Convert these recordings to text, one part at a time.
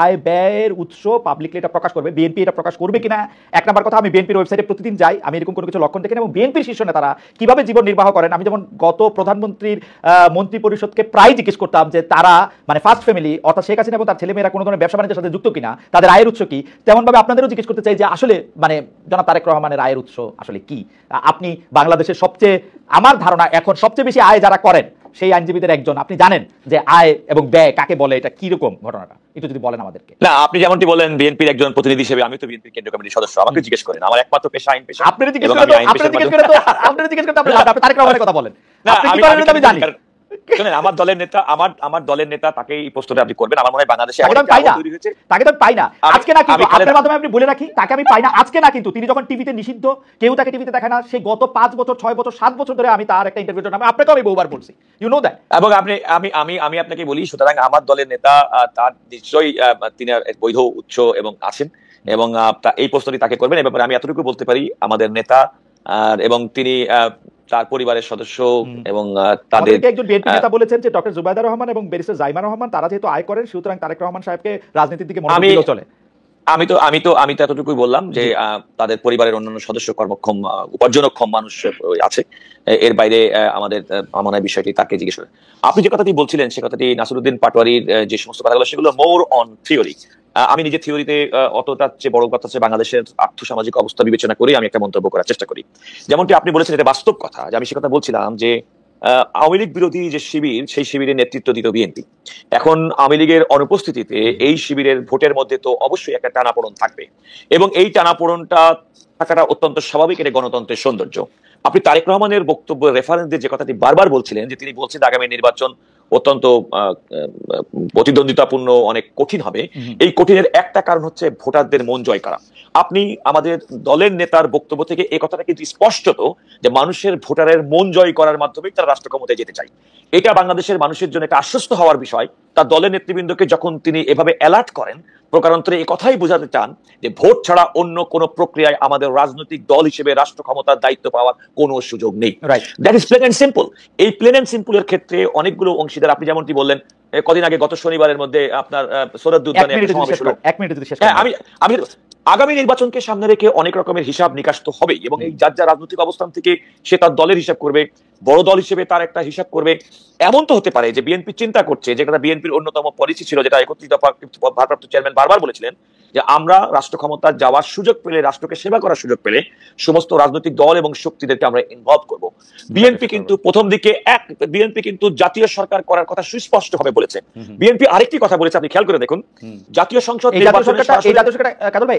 আয় ব্যয়ের উৎস পাবলিকলি এটা প্রকাশ করবে, বিএনপি এটা প্রকাশ করবে কিনা। এক নম্বর কথা, আমি বিএনপির ওয়েবসাইটে প্রতিদিন যাই, আমি এরকম কোনো কিছু লক্ষণ দেখি না। এবং বিএনপির শীর্ষ নেতারা কিভাবে জীবন নির্বাহ করেন, আমি যেমন গত প্রধানমন্ত্রীর মন্ত্রী পরিষদকে প্রায় জিজ্ঞেস করতাম যে তারা মানে ফার্স্ট ফ্যামিলি অর্থাৎ শেখ হাসিনা এবং তার ছেলেমেয়েরা কোনো ধরনের ব্যবসা বাণিজ্যের সাথে যুক্ত কিনা, তাদের আয়ের উৎস কি। তেমনভাবে আপনাদেরও জিজ্ঞেস করতে চাই যে আসলে মানে জনাব তারেক রহমানের আয়ের উৎস আসলে কি। আপনি বাংলাদেশের সবচেয়ে, আমার ধারণা এখন সবচেয়ে বেশি আয় যারা করেন সেই আইনজীবীদের একজন, আপনি জানেন যে আয় এবং ব্যয় কাকে বলে, এটা কি রকম ঘটনাটা একটু যদি বলেন আমাদেরকে। না, আপনি যেমনটি বলেন বিএনপির একজন প্রতিনিধি হিসেবে, আমি তো বিএনপির কেন্দ্রীয় কমিটির সদস্য, আমাকে জিজ্ঞেস করেন, আমার একমাত্র পেশা আইন পেশা। আপনারা জিজ্ঞেস করে তো আপনি তারেক রহমানের কথা বলেন, আমি জানি। শুনেন, আমার দলের নেতা তাকে এই প্রশ্নটা আপনি করবেন। আমার মনে হয় বাংলাদেশে তাকে তো পাই না আজকে না, কিন্তু আপনার মাধ্যমে আপনি বলে রাখি, তাকে আমি পাই না আজকে না, কিন্তু তিনি যখন টিভিতে নিষিদ্ধ, কেউ তাকে টিভিতে দেখায় না, সে গত 5 বছর 6 বছর 7 বছর ধরে আমি তার একটা ইন্টারভিউ আমি আপনাকে আমি বহুবার বলছি, ইউ নো দ্যাট। এবং আমি আপনাকে বলি, সুতরাং আমার দলের নেতা তার নিশ্চয়ই তিনি বৈধ উৎস এবং আছেন, এবং এই প্রশ্নটি তাকে করবেন। এ ব্যাপারে আমি এতটুকু বলতে পারি, আমাদের নেতা এবং তিনি তার পরিবারের সদস্য এবং তাদের একজন বিএনপি নেতা বলেছেন যে ডক্টর জুবাইদা রহমান এবং ব্যারিস্টার জাইমা রহমান তারা যেহেতু আয় করেন, সুতরাং তারেক রহমান সাহেবকে রাজনীতির দিকে মনোযোগ দিলেও চলে। আমি তো এতটুকুই বললাম যে তাদের পরিবারের অন্যান্য সদস্য কর্মক্ষম উপার্জনক্ষম মানুষ আছে, এর বাইরে আমাদের আমার বিষয়টি তাকে জিজ্ঞেস করেন। আপনি যে কথাটি বলছিলেন সে কথাটি নাসিরউদ্দিন পাটোয়ারির যে সমস্ত কথাগুলো সেগুলো মোর অন থিওরি। আমি নিজের থিওরিতে অতটা চেয়ে বড় কথা হচ্ছে বাংলাদেশের আর্থসামাজিক অবস্থা বিবেচনা করে আমি একটা মন্তব্য করার চেষ্টা করি। যেমনটি আপনি বলেছেন, এটা বাস্তব কথা, যে আমি সে কথা বলছিলাম যে আওয়ামী লীগ বিরোধী যে শিবির, সেই শিবিরের নেতৃত্ব দিত বিএনপি। এখন আওয়ামী লীগের অনুপস্থিতিতে এই শিবিরের ভোটের মধ্যে তো অবশ্যই একটা টানাপোড়েন থাকবে, এবং এই টানাপোড়েনটা থাকাটা অত্যন্ত স্বাভাবিক, এটা গণতন্ত্রের সৌন্দর্য। আপনি তারেক রহমানের বক্তব্য রেফারেন্স দিয়ে যে কথাটি বারবার বলছিলেন, যে তিনি বলছেন আগামী নির্বাচন অত্যন্ত প্রতিদ্বন্দ্বিতাপূর্ণ, অনেক কঠিন হবে, এই কঠিনের একটা কারণ হচ্ছে ভোটারদের মন জয় করা। আপনি আমাদের দলের নেতার বক্তব্য থেকে এই কথাটা কিন্তু স্পষ্টত যে মানুষের ভোটারের মন জয় করার মাধ্যমে তারা রাষ্ট্র ক্ষমতায় যেতে চায়। এটা বাংলাদেশের মানুষের জন্য একটা আশ্বস্ত হওয়ার বিষয়। তার দলের নেতৃবৃন্দকে যখন তিনি এভাবে অ্যালার্ট করেন, প্রকারান্তরে এই কথাই বোঝাতে চান যে ভোট ছাড়া অন্য কোন প্রক্রিয়ায় আমাদের রাজনৈতিক দল হিসেবে রাষ্ট্র ক্ষমতার দায়িত্ব পাওয়ার কোনো সুযোগ নেই। That is plain and simple. এই প্লেন এন্ড সিম্পলের ক্ষেত্রে অনেকগুলো অংশীদার, আপনি যেমনটি বললেন, কদিন আগে গত শনিবারের মধ্যে আপনার সৌরদ্দুদ্দানে একটা সমাবেশ হলো। আমি আগামী নির্বাচনকে সামনে রেখে অনেক রকমের হিসাব নিকাশ তো হবেই, এবং এই যার যার রাজনৈতিক অবস্থান থেকে সে তার দলের হিসাব করবে, বড় দল হিসেবে তার একটা হিসাব করবে। এমন তো হতে পারে যে বিএনপি চিন্তা করছে, যেটা বিএনপির অন্যতম পলিসি ছিল, যেটা 31 দফা ভারপ্রাপ্ত চেয়ারম্যান বারবার বলেছিলেন, যে আমরা রাষ্ট্র ক্ষমতা যাওয়ার সুযোগ পেলে, রাষ্ট্রকে সেবা করার সুযোগ পেলে সমস্ত রাজনৈতিক দল এবং শক্তিদেরকে আমরা ইনভলভ করব। বিএনপি কিন্তু প্রথম দিকে বিএনপি কিন্তু জাতীয় সরকার করার কথা সুস্পষ্টভাবে বলেছে। বিএনপি আরেকটি কথা বলেছে, আপনি খেয়াল করে দেখুন, জাতীয় সংসদ নির্বাচনটা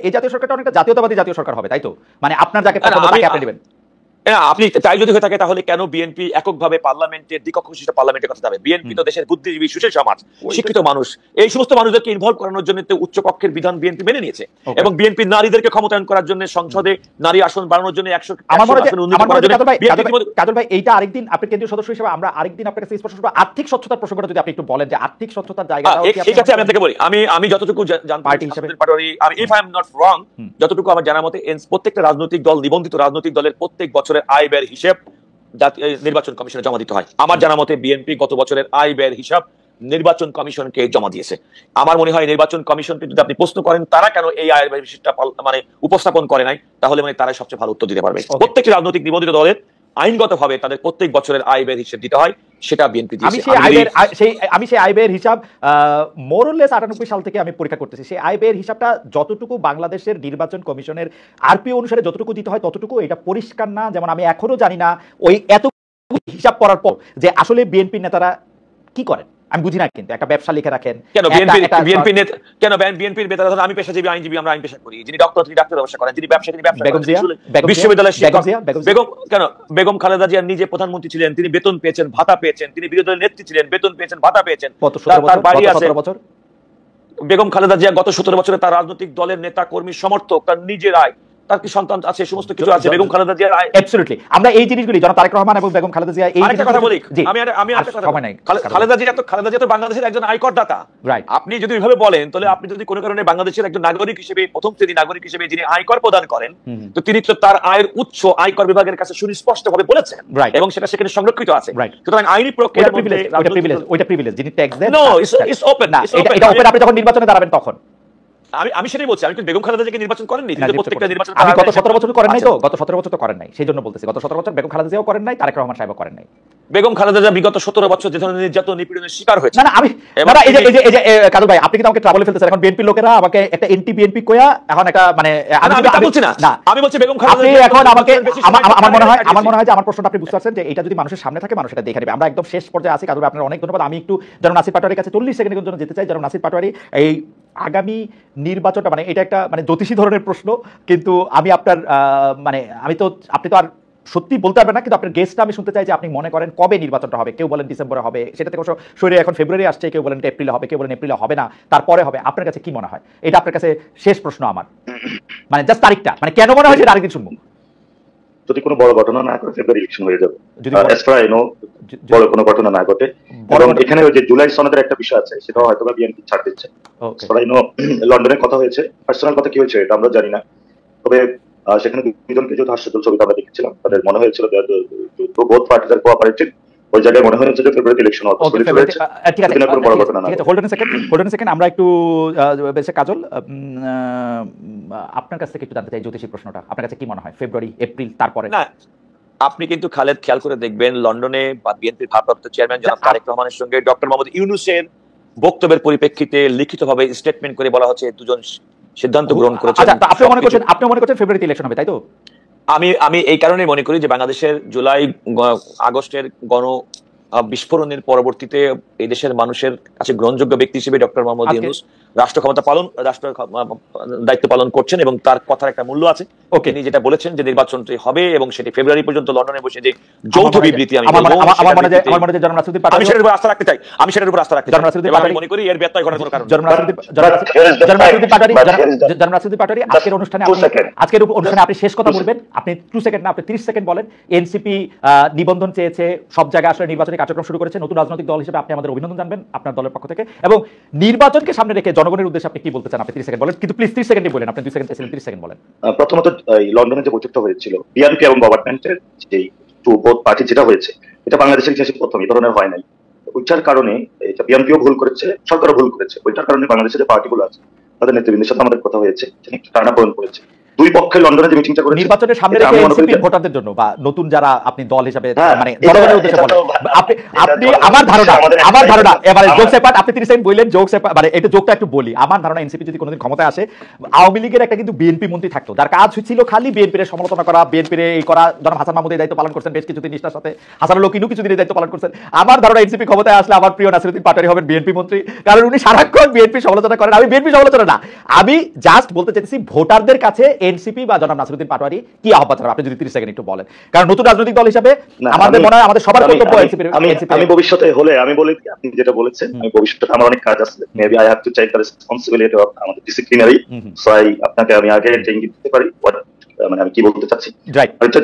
এই জাতীয় সরকারটা অনেকটা জাতীয়তাবাদী জাতীয় সরকার হবে, তাই তো? মানে আপনার যাকে পছন্দ তাকে আপনি দিবেন। আপনি তাই যদি হয়ে থাকে তাহলে কেন বিএনপি এককভাবে পার্লামেন্টের দ্বিকক্ষ বিশিষ্ট পার্লামেন্টের কথা যাবে? বিএনপি তো দেশের বুদ্ধিজীবী, সুশীল সমাজ, শিক্ষিত মানুষ, এই সমস্ত মানুষদেরকে ইনভলভ করানোর জন্য উচ্চ কক্ষের বিধান বিএনপি মেনে নিয়েছে, এবং বিএনপি নারীদেরকে ক্ষমতায়ন করার জন্য, সংসদে নারী আসন বাড়ানোর জন্য 100 কাজল ভাই, এইটা আরেকদিন আপনি কেন্দ্রীয় সদস্য হিসেবে আমরা আরেকদিন আপনার কাছে স্পষ্ট করব। আর্থিক স্বচ্ছতার প্রসঙ্গটা যদি আপনি একটু বলেন, যে আর্থিক স্বচ্ছতার জায়গাটা ঠিক আছে। আমি আপনাকে বলি, আমি যতটুকু পার্টি হিসেবে Patwari, if I am not wrong, যতটুকু আমার জানা মতে প্রত্যেকটা রাজনৈতিক দল, নিবন্ধিত রাজনৈতিক দলের প্রত্যেক বছরের আয় ব্যয়ের হিসেব নির্বাচন কমিশনে জমা দিতে হয়। আমার জানা মতে বিএনপি গত বছরের আয় ব্যয়ের হিসাব নির্বাচন কমিশনকে জমা দিয়েছে। আমার মনে হয় নির্বাচন কমিশনকে যদি আপনি প্রশ্ন করেন তারা কেন এই আয় ব্যয়ের হিসাবটা মানে উপস্থাপন করে নাই, তাহলে মানে তারাই সবচেয়ে ভালো উত্তর দিতে পারবে। প্রত্যেকটি রাজনৈতিক নিবন্ধিত দলের আইনগতভাবে তাদের প্রত্যেক বছরের আয় ব্যয়ের হিসাব দিতে হয়, সেটা বিএনপি দিয়েছে। আমি সেই আয় ব্যয়ের হিসাব মোরলেস 98 সাল থেকে আমি পরীক্ষা করতেছি। সেই আয় ব্যয়ের হিসাবটা যতটুকু বাংলাদেশের নির্বাচন কমিশনের আরপিও অনুসারে যতটুকু দিতে হয় ততটুকু এটা পরিষ্কার না। যেমন আমি এখনো জানি না ওই এত হিসাব করার পর যে আসলে বিএনপি নেতারা কি করেন, আমি বুঝি না। কিন্তু একটা ব্যবসা লিখে রাখেন কেন বিএনপির নেতারা, আমি পেশাজীবী আইনজীবী, আমরা আইন পেশা করি, যিনি ডক্টর তিনি ডাক্তার ব্যবসা করেন, যিনি ব্যবসা তিনি ব্যবসা করেন, বিশ্ববিদ্যালয়ের শিক্ষক বেগম খালেদা জিয়া নিজে প্রধানমন্ত্রী ছিলেন, তিনি বেতন পেয়েছেন, ভাতা পেয়েছেন, তিনি বিরোধী দলের নেত্রী ছিলেন, বেতন পেয়েছেন, ভাতা পেয়েছেন, তার বাড়ি আছে। বেগম খালেদা জিয়া গত 17 বছরে তার রাজনৈতিক দলের নেতা কর্মী সমর্থক তার নিজের আয় তার কি সন্তান আছে, সমস্ত কিছু আছে। বেগম খালেদা জিয়ার অ্যাবসলিউটলি আমরা এই জিনিসগুলি জনাব তারেক রহমান এবং বেগম খালেদা জিয়া এই আরেকটা কথা বলি, আমি আরেকটা কথা বলি, খালেদা জিয়া তো বাংলাদেশের একজন আয়করদাতা। আপনি যদি ওইভাবে বলেন, তাহলে আপনি যদি কোনো কারণে বাংলাদেশের একজন নাগরিক হিসেবে, প্রথম শ্রেণী নাগরিক হিসেবে যিনি আয়কর প্রদান করেন, তো তিনি তো তার আয়ের উৎস আয়কর বিভাগের কাছে সুস্পষ্টভাবে বলেছেন এবং সেটা সেখানে সংরক্ষিত আছে। সুতরাং আইনি প্রক্রিয়ার মধ্যে ওইটা প্রিভিলেজ যিনি ট্যাক্স দেন, নো ইটস ওপেন, এটা ওপেন। আপনি যখন নির্বাচনে দাঁড়াবেন তখন আমি সেটাই বলছি, আমি কিন্তু বেগম খালেদা জিয়াকে নির্বাচন করেননি, প্রত্যেকটা নির্বাচন আমি গত 17 বছর করেন নাই, তো গত 17 বছর তো করেন নাই, সেই জন্য বলতেছি গত 17 বছর বেগম খালেদা জিয়াও করেন নাই, তারেক রহমান সাহেবও করেন নাই। বেগম খালেদা জিয়া বিগত 17 বছর যে ধরনের নির্যাতন নিপীড়নের শিকার হয়েছে। না আমি এই যে কাদু ভাই, আপনি কিন্তু আমাকে ট্রাবলে ফেলতেছেন। এখন বিএনপি লোকেরা আমাকে একটা এনটি বিএনপি কইয়া এখন একটা মানে আমি বলছি না, আমি বলছি বেগম খালেদা জিয়া এখন আমাকে আমার মনে হয় যে আমার প্রশ্নটা আপনি বুঝতে পারছেন যে এটা যদি মানুষের সামনে থাকে মানুষ এটা দেখে নেবে। আমরা একদম শেষ পর্যায়ে আছি কাদু ভাই, আপনার অনেক ধন্যবাদ। আমি একটু জনাব নাসির পাটোয়ারির কাছে 40 সেকেন্ডের জন্য যেতে চাই। জনাব নাসির পাটোয়ারি, এই আগামী নির্বাচনটা মানে এটা একটা মানে জ্যোতিষী ধরনের প্রশ্ন, কিন্তু আমি আপনার মানে আপনি তো আর সত্যি বলতে পারবেন না, কিন্তু আপনার গেস্টটা আমি শুনতে চাই যে আপনি মনে করেন কবে নির্বাচনটা হবে। কেউ বলেন ডিসেম্বরে হবে, সেটা থেকে সরে এখন ফেব্রুয়ারি আসছে, কেউ বলেন এপ্রিলে হবে, কেউ বলেন এপ্রিলে হবে না, তারপরে হবে। আপনার কাছে কি মনে হয়? এটা আপনার কাছে শেষ প্রশ্ন আমার, মানে জাস্ট তারিখটা, মানে কেন মনে হয় সেটা আরেকদিন শুনবো। যদি কোনো বড় ঘটনা না করে ফেব্রুয়ারি ইলেকশন হয়ে যাবে, বড় কোনো ঘটনা না ঘটে। এবং এখানে ওই যে জুলাই সনদের একটা বিষয় আছে, সেটা হয়তো বা বিএনপি ছাড় দিচ্ছে। লন্ডনে কথা হয়েছে, পার্সোনাল কথা কি হয়েছে এটা আমরা জানি না, তবে সেখানে দুজনকে যে হাস্যজ্জ্বল ছবিটা আমরা দেখেছিলাম, তাদের মনে হয়েছিল বোথ পার্টিজ আর কোঅপারেটিভ, ওই জায়গায় মনে হয়েছে যে ফেব্রুয়ারি ইলেকশন হবে। ঠিক আছে, বড় ঘটনা না। হোল্ড অন সেকেন্ড, আমরা একটু বেশি কাজল আপনার কাছ থেকে একটু জানতে চাই জ্যোতিষী প্রশ্নটা, আপনার কাছে কি মনে হয় ফেব্রুয়ারি এপ্রিল তারপরে? না, আপনি কিন্তু খালেদ খেয়াল করে দেখবেন, লন্ডনে বা বিএনপির ভারপ্রাপ্ত চেয়ারম্যান জনাব তারেক রহমানের সঙ্গে ডক্টর মোহাম্মদ ইউনূসের বক্তব্যের পরিপ্রেক্ষিতে লিখিতভাবে স্টেটমেন্ট করে বলা হচ্ছে দুজন সিদ্ধান্ত গ্রহণ করেছে। আচ্ছা, আপনি মনে করছেন ফেব্রুয়ারিতে ইলেকশন হবে, তাই তো? আমি এই কারণে মনে করি যে বাংলাদেশের জুলাই আগস্টের গণ বিস্ফোরণের পরবর্তীতে এই দেশের মানুষের কাছে গ্রহণযোগ্য ব্যক্তি হিসেবে ডক্টর মোহাম্মদ ইউনূস রাষ্ট্র দায়িত্ব পালন করছেন এবং তার কথার একটা মূল্য আছে। তিনি যেটা বলেছেন যে নির্বাচনটি হবে এবং সেটি ফেব্রুয়ারি পর্যন্ত লন্ডনে বসে যে যৌথ বিবৃতি, আমি সেটার উপর আস্থা রাখতে চাই, আমি মনে করি এর ব্যত্যয় ঘটার কোনো কারণ। আজকের অনুষ্ঠানে আপনি শেষ কথা বলবেন, আপনি 2 সেকেন্ড না, আপনি 30 সেকেন্ড বলেন। এনসিপি নিবন্ধন চেয়েছে, সব জায়গায় আসলে নির্বাচনী কার্যক্রম শুরু করেছে। নতুন রাজনৈতিক দল হিসেবে আপনি আমাদের অভিনন্দন জানবেন আপনার দলের পক্ষ থেকে, এবং নির্বাচনকে সামনে রেখে জনগণের উদ্দেশ্যে আপনি কি বলতে চান? আপনি 30 সেকেন্ড বলেন, কিন্তু প্লিজ 30 সেকেন্ডই বলেন। আপনি 2 সেকেন্ড ছিলেন, 30 সেকেন্ড বলেন। প্রথমত লন্ডনে যে বৈঠকটা হয়েছিল বিএনপি এবং গভর্নমেন্টের, যে বোথ পার্টি যেটা হয়েছে, এটা বাংলাদেশের ইতিহাসে প্রথম, এই ধরনের হয় নাই। ওইটার কারণে এটা বিএনপিও ভুল করেছে, সরকারও ভুল করেছে। ওইটার কারণে বাংলাদেশের যে পার্টিগুলো আছে তাদের নেতৃবৃন্দের সাথে আমাদের কথা হয়েছে, টানাপোড়েন করেছে। দুই পক্ষে লন্ডনে যে মিটিংটা করেছে নির্বাচনের সামনে রেখে এনসিপি ভোটারদের জন্য বা নতুন যারা আপনি দল হিসেবে মানে জনগণের উদ্দেশ্যে বলেন, আপনি আমার ধারণা এবারে জোকস এপার্ট, আপনি 30 সেকেন্ড বললেন জোকস এপার্ট, মানে এটা জোকটা একটু বলি। আমার ধারণা এনসিপি যদি কোনোদিন ক্ষমতায় আসে, আওয়ামী লীগের একটা কিন্তু বিএনপি মন্ত্রী থাকতো যার কাজ ছিল খালি বিএনপির সমালোচনা করা, বিএনপির এই করা। ধরুন হাসান মাহমুদ এই দায়িত্ব পালন করছেন বেশ কিছুদিন নিষ্ঠার সাথে, হাসানুল হক কিছুদিন এই দায়িত্ব পালন করছেন। আমার ধারণা এনসিপি ক্ষমতায় আসলে আমার প্রিয় নাসিরউদ্দিন পাটোয়ারী হবেন বিএনপি মন্ত্রী, কারণ উনি সারাক্ষণ বিএনপি সমালোচনা করেন। আমি বিএনপি সমালোচনা না, আমি জাস্ট বলতে চাইছি ভোটারদের কাছে এনসিপি বা জনাব নাসিরউদ্দিন পাটোয়ারী কি আহ্বান জানাবেন, আপনি যদি 30 সেকেন্ড একটু বলেন, কারণ নতুন রাজনৈতিক দল হিসেবে আমাদের মনে হয় আমাদের সবার কর্তব্য এনসিপি। আমি ভবিষ্যতে হলে আমি বলি, আপনি যেটা বলেছেন, আমি ভবিষ্যতে আমার অনেক কাজ আছে, maybe I have to take the responsibility of আমাদের ডিসিপ্লিনারি, সো আপনাকে আমি আগে ইঙ্গিত দিতে পারি মানে আমি কি বলতে চাচ্ছি। আরেকটা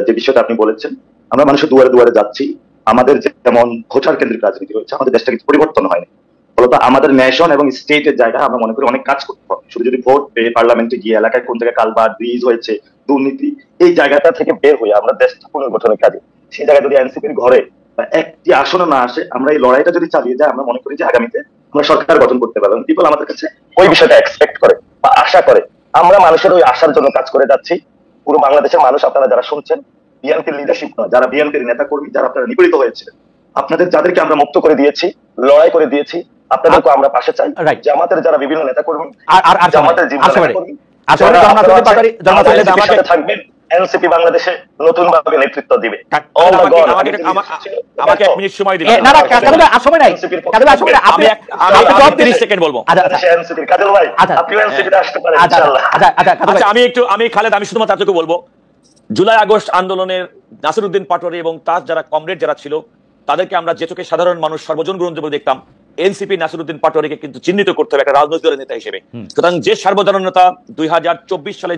যে বিষয়টা আপনি বলেছেন, আমরা মানুষের দুয়ারে দুয়ারে যাচ্ছি, আমাদের যেমন ভোটার কেন্দ্রিক রাজনীতি হচ্ছে, আমাদের দেশটা কিছু পরিবর্তন হয়নি। ফলত আমাদের ন্যাশন এবং স্টেটের জায়গায় আমরা মনে করি অনেক কাজ করতে হবে। শুধু যদি ভোট পেয়ে পার্লামেন্টে গিয়ে এলাকায় কোন জায়গায় কালভার্ট, ব্রিজ হয়েছে, দুর্নীতি, এই জায়গাটা থেকে বের হয়ে আমরা দেশটা পুনর্গঠনের কাজে, সেই জায়গায় যদি এনসিপির ঘরে একটি আসন না আসে, আমরা এই লড়াইটা যদি চালিয়ে যাই, আমরা মনে করি যে আগামীতে আমরা সরকার গঠন করতে পারবো। পিপল আমাদের কাছে ওই বিষয়টা এক্সপেক্ট করে বা আশা করে, আমরা মানুষের ওই আশার জন্য কাজ করে যাচ্ছি। পুরো বাংলাদেশের মানুষ, আপনারা যারা শুনছেন, বিএনপির লিডারশিপ নয়, যারা বিএনপির নেতা কর্মী, যারা আপনারা নিপীড়িত হয়েছিলেন, আপনাদের যাদেরকে আমরা মুক্ত করে দিয়েছি, লড়াই করে দিয়েছি, আপনাদেরকে আমরা পাশে চাই। জামাতের যারা বিভিন্ন নেতা কর্মী, জামাতের থাকবেন, এনসিপি বাংলাদেশে নতুন ভাবে নেতৃত্ব দিবে। আমাকে 1 মিনিট সময় দিবেন। না আর সময় নাই, আপনি 30 সেকেন্ড বলবো। এনসিপি কাজল ভাই, আপনি এনসিপিতে আসতে পারেন ইনশাআল্লাহ। আমি খালেদ, আমি শুধুমাত্র এতটুকু বলবো, জুলাই আগস্ট আন্দোলনের নাসিরউদ্দিন পাটোয়ারী এবং তার যারা কমরেড যারা ছিল, তাদেরকে আমরা যে চোখে সাধারণ মানুষ সর্বজন গ্রহণযোগ্য দেখতাম, এনসিপি নাসিরউদ্দিন পাটোয়ারীকে কিন্তু চিহ্নিত করতে হবে একটা রাজনৈতিক দলের নেতা হিসেবে। সুতরাং যে সার্বজনীনতা 2024 সালে